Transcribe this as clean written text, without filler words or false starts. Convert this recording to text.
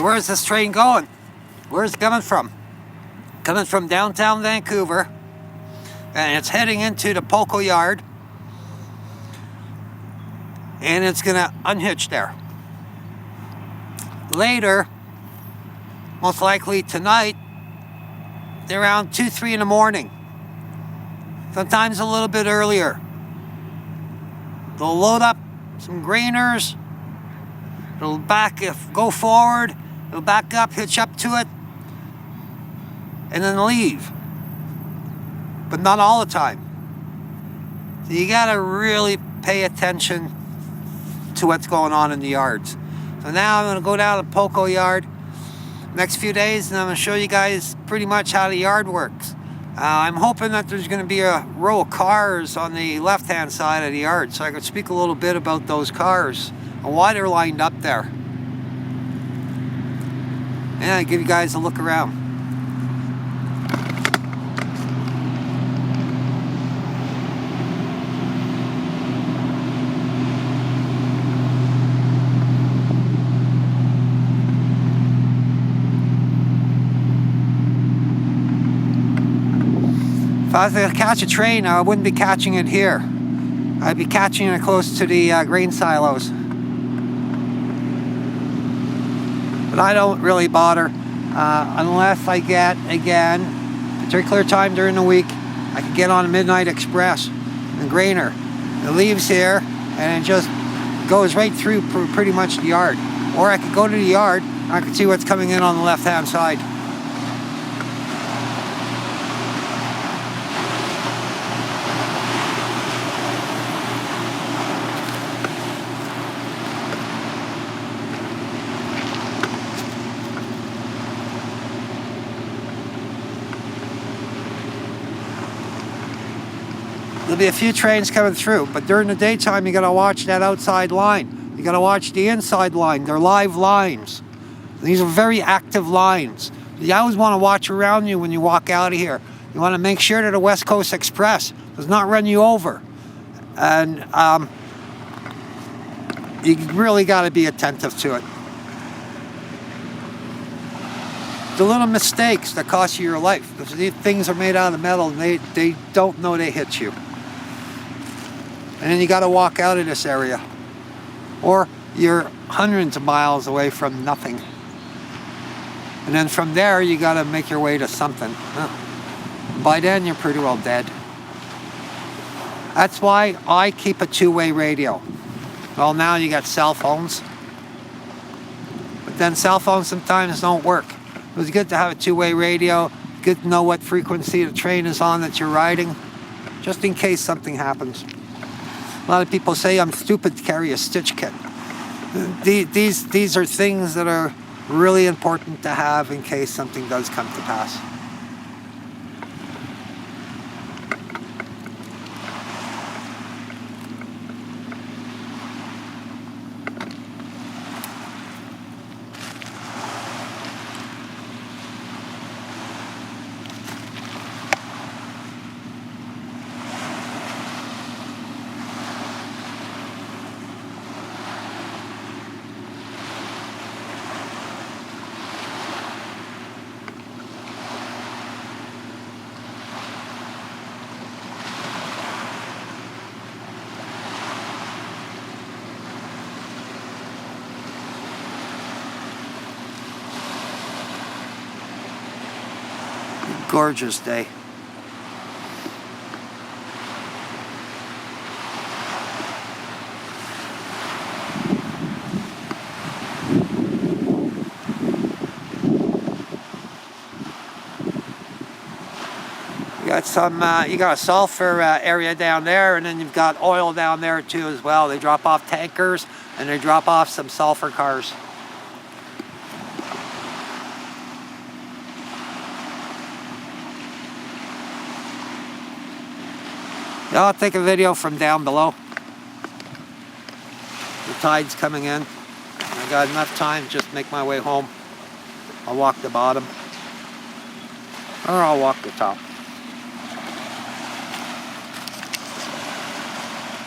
where's this train going? Where's it coming from? Coming from downtown Vancouver, and it's heading into the Poco Yard, and it's gonna unhitch there. Later, most likely tonight, around 2, 3 in the morning, sometimes a little bit earlier, they'll load up some grainers, it'll go forward, it'll back up, hitch up to it, and then leave. But not all the time. So you gotta really pay attention to what's going on in the yards. So now I'm gonna go down to Poco Yard next few days, and I'm gonna show you guys pretty much how the yard works. I'm hoping that there's gonna be a row of cars on the left-hand side of the yard, so I could speak a little bit about those cars and why they're lined up there. And I'll give you guys a look around. If I was to catch a train, I wouldn't be catching it here. I'd be catching it close to the grain silos. But I don't really bother unless I get, again, a particular time during the week, I could get on a Midnight Express, the grainer. It leaves here and it just goes right through pretty much the yard. Or I could go to the yard and I could see what's coming in on the left-hand side. There'll be a few trains coming through, but during the daytime, you gotta watch that outside line. You gotta watch the inside line. They're live lines. These are very active lines. You always wanna watch around you when you walk out of here. You wanna make sure that the West Coast Express does not run you over. And you really gotta be attentive to it. The little mistakes that cost you your life. These things are made out of metal and they don't know they hit you. And then you got to walk out of this area, or you're hundreds of miles away from nothing. And then from there, you got to make your way to something. By then, you're pretty well dead. That's why I keep a two-way radio. Well, now you got cell phones, but then cell phones sometimes don't work. It was good to have a two-way radio, good to know what frequency the train is on that you're riding, just in case something happens. A lot of people say I'm stupid to carry a stitch kit. These are things that are really important to have in case something does come to pass. Gorgeous day. You got a sulfur area down there, and then you've got oil down there too as well. They drop off tankers and they drop off some sulfur cars. I'll take a video from down below. The tide's coming in. I got enough time to just make my way home. I'll walk the bottom, or I'll walk the top.